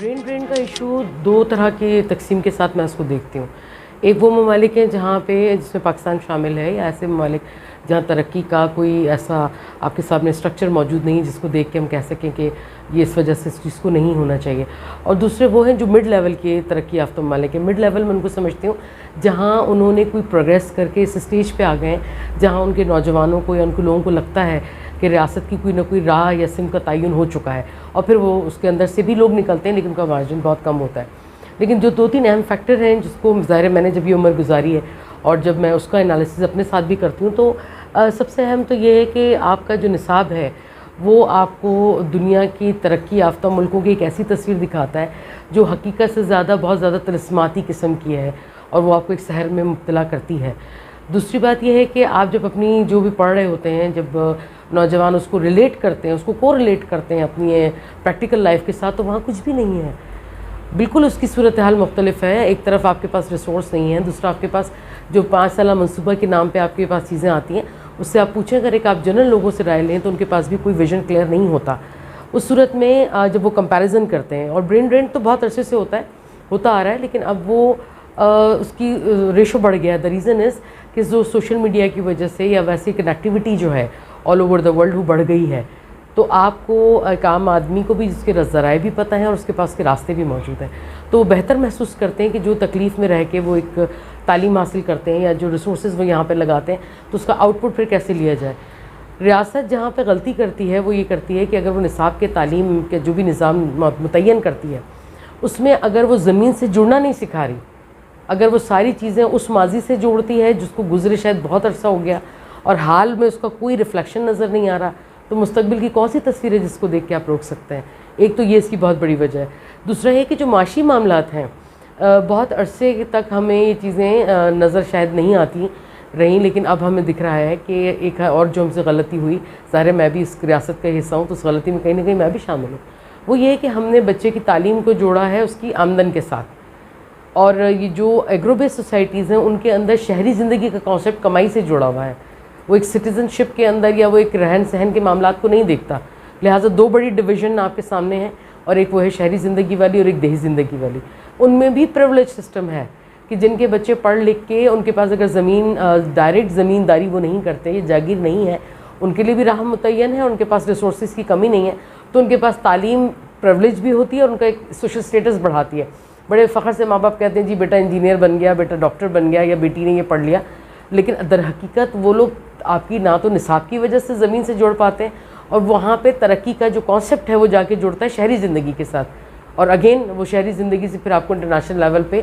Brain drain کا issue دو طرح کی تقسیم کے ساتھ میں اس کو دیکھتی ہوں. ایک وہ ممالک ہیں جہاں پہ جس میں پاکستان شامل ہے، یا ایسے ممالک جہاں ترقی کا کوئی ایسا آپ کے سامنے اسٹرکچر موجود نہیں جس کو دیکھ کے ہم کہہ سکیں کہ یہ اس وجہ سے اس چیز کو نہیں ہونا چاہیے. اور دوسرے وہ ہیں جو مڈ لیول کے ترقی یافتہ ممالک ہیں. مڈ لیول میں ان کو سمجھتی ہوں جہاں انہوں نے کوئی پروگریس کر کے اس اسٹیج پہ آ گئے ہیں جہاں ان کے نوجوانوں کو یا ان کے لوگوں کو لگتا ہے کہ ریاست کی کوئی نہ کوئی راہ یا سمت کا تعین ہو چکا ہے، اور پھر وہ اس کے اندر سے بھی لوگ نکلتے ہیں لیکن ان کا مارجن بہت کم ہوتا ہے. لیکن جو دو تین اہم فیکٹر ہیں جس کو ظاہر ہے میں نے جب یہ عمر گزاری ہے اور جب میں اس کا انالیسس اپنے ساتھ بھی کرتی ہوں تو سب سے اہم تو یہ ہے کہ آپ کا جو نصاب ہے وہ آپ کو دنیا کی ترقی یافتہ ملکوں کی ایک ایسی تصویر دکھاتا ہے جو حقیقت سے زیادہ بہت زیادہ طلسماتی قسم کی ہے اور وہ آپ کو ایک سحر میں مبتلا کرتی ہے. دوسری بات یہ ہے کہ آپ جب اپنی جو بھی پڑھ رہے ہوتے ہیں، جب نوجوان اس کو ریلیٹ کرتے ہیں، اس کو کو ریلیٹ کرتے ہیں اپنی پریکٹیکل لائف کے ساتھ، تو وہاں کچھ بھی نہیں ہے. بالکل اس کی صورتحال مختلف ہے. ایک طرف آپ کے پاس ریسورس نہیں ہے، دوسرا آپ کے پاس جو 5 سالہ منصوبہ کے نام پہ آپ کے پاس چیزیں آتی ہیں اس سے آپ پوچھیں اگر ایک آپ جنرل لوگوں سے رائے لیں تو ان کے پاس بھی کوئی ویژن کلیئر نہیں ہوتا. اس صورت میں جب وہ کمپیریزن کرتے ہیں، اور برین ڈرین تو بہت عرصے سے ہوتا آ رہا ہے لیکن اب وہ اس کی ریشو بڑھ گیا ہے. دا ریزن از کہ جو سوشل میڈیا کی وجہ سے یا ویسی کنیکٹیوٹی جو ہے آل اوور دا ورلڈ وہ بڑھ گئی ہے، تو آپ کو ایک عام آدمی کو بھی جس کے ذرائع بھی پتہ ہیں اور اس کے پاس کے راستے بھی موجود ہیں، تو وہ بہتر محسوس کرتے ہیں کہ جو تکلیف میں رہ کے وہ ایک تعلیم حاصل کرتے ہیں یا جو ریسورسز وہ یہاں پہ لگاتے ہیں تو اس کا آؤٹ پٹ پھر کیسے لیا جائے. ریاست جہاں پہ غلطی کرتی ہے وہ یہ کرتی ہے کہ اگر وہ نصاب کے تعلیم کے جو بھی نظام متعین کرتی ہے اس میں اگر وہ زمین سے جڑنا نہیں سکھا رہی، اگر وہ ساری چیزیں اس ماضی سے جوڑتی ہے جس کو گزرے شاید بہت عرصہ ہو گیا اور حال میں اس کا کوئی ریفلیکشن نظر نہیں آ رہا، تو مستقبل کی کون سی تصویر ہے جس کو دیکھ کے آپ روک سکتے ہیں. ایک تو یہ اس کی بہت بڑی وجہ ہے. دوسرا یہ کہ جو معاشی معاملات ہیں بہت عرصے تک ہمیں یہ چیزیں نظر شاید نہیں آتی رہیں، لیکن اب ہمیں دکھ رہا ہے کہ ایک اور جو ہم سے غلطی ہوئی، ظاہر ہے میں بھی اس ریاست کا حصہ ہوں تو اس غلطی میں کہیں نہ کہیں میں بھی شامل ہوں، وہ یہ ہے کہ ہم نے بچے کی تعلیم کو جوڑا ہے اس کی آمدن کے ساتھ. اور یہ جو ایگرو بیس سوسائٹیز ہیں ان کے اندر شہری زندگی کا کانسیپٹ کمائی سے جڑا ہوا ہے. وہ ایک سٹیزن شپ کے اندر یا وہ ایک رہن سہن کے معاملات کو نہیں دیکھتا. لہٰذا دو بڑی ڈویژن آپ کے سامنے ہیں، اور ایک وہ ہے شہری زندگی والی اور ایک دیہی زندگی والی. ان میں بھی پریولیج سسٹم ہے کہ جن کے بچے پڑھ لکھ کے ان کے پاس اگر زمین ڈائریکٹ زمینداری وہ نہیں کرتے، یہ جاگیر نہیں ہے، ان کے لیے بھی راہ متعین ہے، ان کے پاس ریسورسز کی کمی نہیں ہے، تو ان کے پاس تعلیم پریولیج بھی ہوتی ہے اور ان کا ایک سوشل سٹیٹس بڑھاتی ہے. بڑے فخر سے ماں باپ کہتے ہیں جی بیٹا انجینئر بن گیا، بیٹا ڈاکٹر بن گیا، یا بیٹی نے یہ پڑھ لیا، لیکن در حقیقت وہ لوگ آپ کی نہ تو نصاب کی وجہ سے زمین سے جوڑ پاتے ہیں، اور وہاں پہ ترقی کا جو کانسیپٹ ہے وہ جا کے جڑتا ہے شہری زندگی کے ساتھ، اور اگین وہ شہری زندگی سے پھر آپ کو انٹرنیشنل لیول پہ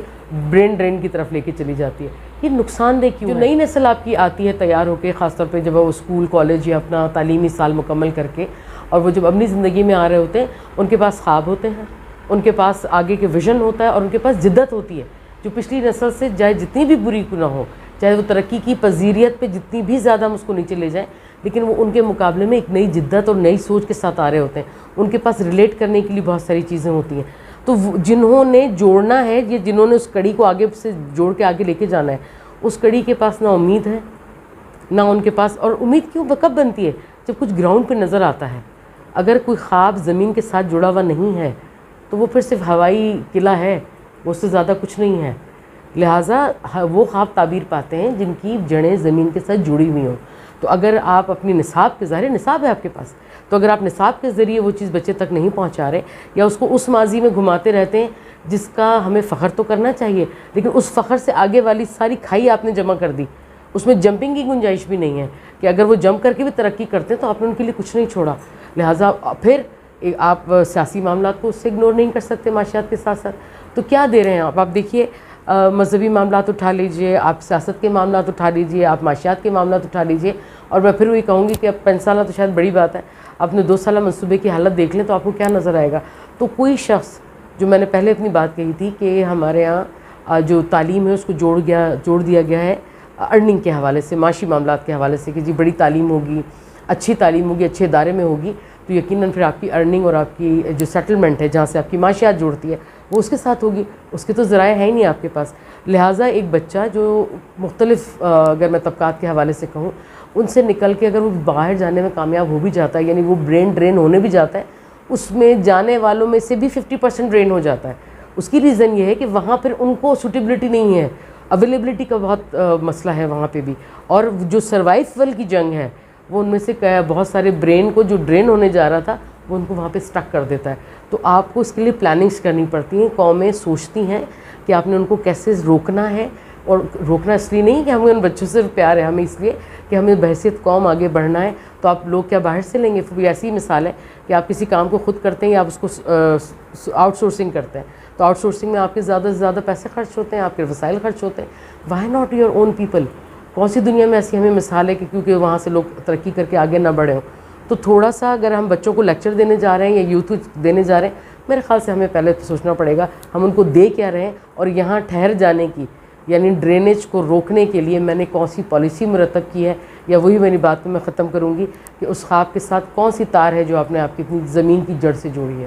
برین ڈرین کی طرف لے کے چلی جاتی ہے. یہ نقصان دہ کیوں ہے؟ جو نئی نسل آپ کی آتی ہے تیار ہو کے، خاص طور پہ جب وہ اسکول کالج یا اپنا تعلیمی سال مکمل کر کے اور وہ جب اپنی زندگی میں آ رہے ہوتے ہیں، ان کے پاس خواب ہوتے ہیں، ان کے پاس آگے کے ویژن ہوتا ہے، اور ان کے پاس جدت ہوتی ہے جو پچھلی نسل سے چاہے جتنی بھی بری نہ ہو، چاہے وہ ترقی کی پذیریت پہ جتنی بھی زیادہ ہم اس کو نیچے لے جائیں، لیکن وہ ان کے مقابلے میں ایک نئی جدت اور نئی سوچ کے ساتھ آ رہے ہوتے ہیں. ان کے پاس ریلیٹ کرنے کے لیے بہت ساری چیزیں ہوتی ہیں. تو جنہوں نے جوڑنا ہے یا جنہوں نے اس کڑی کو آگے سے جوڑ کے آگے لے کے جانا ہے، اس کڑی کے پاس نہ امید ہے نہ ان کے پاس. اور امید کیوں کب بنتی ہے؟ جب کچھ گراؤنڈ پہ نظر آتا ہے. اگر کوئی خواب زمین کے ساتھ جڑا ہوا نہیں ہے تو وہ پھر صرف ہوائی قلعہ ہے، وہ اس سے زیادہ کچھ نہیں ہے. لہٰذا وہ خواب تعبیر پاتے ہیں جن کی جڑیں زمین کے ساتھ جڑی ہوئی ہوں. تو اگر آپ اپنی نصاب کے ظاہر نصاب ہے آپ کے پاس، تو اگر آپ نصاب کے ذریعے وہ چیز بچے تک نہیں پہنچا رہے یا اس کو اس ماضی میں گھماتے رہتے ہیں جس کا ہمیں فخر تو کرنا چاہیے، لیکن اس فخر سے آگے والی ساری کھائی آپ نے جمع کر دی، اس میں جمپنگ کی گنجائش بھی نہیں ہے کہ اگر وہ جمپ کر کے بھی ترقی کرتے ہیں تو آپ نے ان کے لیے کچھ نہیں چھوڑا. لہٰذا پھر آپ سیاسی معاملات کو اس سے اگنور نہیں کر سکتے معاشیات کے ساتھ ساتھ. تو کیا دے رہے ہیں آپ دیکھیے مذہبی معاملات اٹھا لیجئے، آپ سیاست کے معاملات اٹھا لیجئے، آپ معاشیات کے معاملات اٹھا لیجئے، اور میں پھر وہی کہوں گی کہ اب 5 سالہ تو شاید بڑی بات ہے، اپنے 2 سالہ منصوبے کی حالت دیکھ لیں تو آپ کو کیا نظر آئے گا. تو کوئی شخص، جو میں نے پہلے اپنی بات کہی تھی کہ ہمارے ہاں جو تعلیم ہے اس کو جوڑ دیا گیا ہے ارننگ کے حوالے سے، معاشی معاملات کے حوالے سے کہ جی بڑی تعلیم ہوگی، اچھی تعلیم ہوگی، اچھے ادارے میں ہوگی تو یقیناً پھر آپ کی ارننگ اور آپ کی جو سیٹلمنٹ ہے جہاں سے آپ کی معاشیات جوڑتی ہے وہ اس کے ساتھ ہوگی. اس کے تو ذرائع ہیں ہی نہیں آپ کے پاس. لہٰذا ایک بچہ جو مختلف اگر میں طبقات کے حوالے سے کہوں ان سے نکل کے اگر وہ باہر جانے میں کامیاب ہو بھی جاتا ہے، یعنی وہ برین ڈرین ہونے بھی جاتا ہے، اس میں جانے والوں میں سے بھی 50% ڈرین ہو جاتا ہے. اس کی ریزن یہ ہے کہ وہاں پھر ان کو سوٹیبلٹی نہیں ہے, اویلیبلٹی کا بہت مسئلہ ہے وہاں پہ بھی. اور جو سروائیول کی جنگ ہے وہ ان میں سے بہت سارے برین کو جو ڈرین ہونے جا رہا تھا وہ ان کو وہاں پہ اسٹک کر دیتا ہے. تو آپ کو اس کے لیے پلاننگس کرنی پڑتی ہیں. قومیں سوچتی ہیں کہ آپ نے ان کو کیسے روکنا ہے, اور روکنا اس لیے نہیں کہ ہمیں ان بچوں سے پیار ہے, ہمیں اس لیے کہ ہمیں بحیثیت قوم آگے بڑھنا ہے. تو آپ لوگ کیا باہر سے لیں گے؟ پھر ایسی مثال ہے کہ آپ کسی کام کو خود کرتے ہیں یا آپ اس کو آؤٹ سورسنگ کرتے ہیں. تو آؤٹ سورسنگ میں آپ کے زیادہ سے زیادہ پیسے خرچ ہوتے ہیں, آپ کے وسائل خرچ ہوتے ہیں. Why not your own people? کون سی دنیا میں ایسی ہمیں مثال ہے کہ کیونکہ وہاں سے لوگ ترقی کر کے آگے نہ بڑھے ہوں. تو تھوڑا سا اگر ہم بچوں کو لیکچر دینے جا رہے ہیں یا یوتھ دینے جا رہے ہیں, میرے خیال سے ہمیں پہلے تو سوچنا پڑے گا ہم ان کو دے کیا رہے ہیں, اور یہاں ٹھہر جانے کی یعنی ڈرینیج کو روکنے کے لیے میں نے کون سی پالیسی مرتب کی ہے. یا وہی میری بات کو میں ختم کروں گی کہ اس خواب کے ساتھ کون سی تار ہے جو آپ نے آپ کی اتنی زمین کی جڑ سے جوڑی ہے.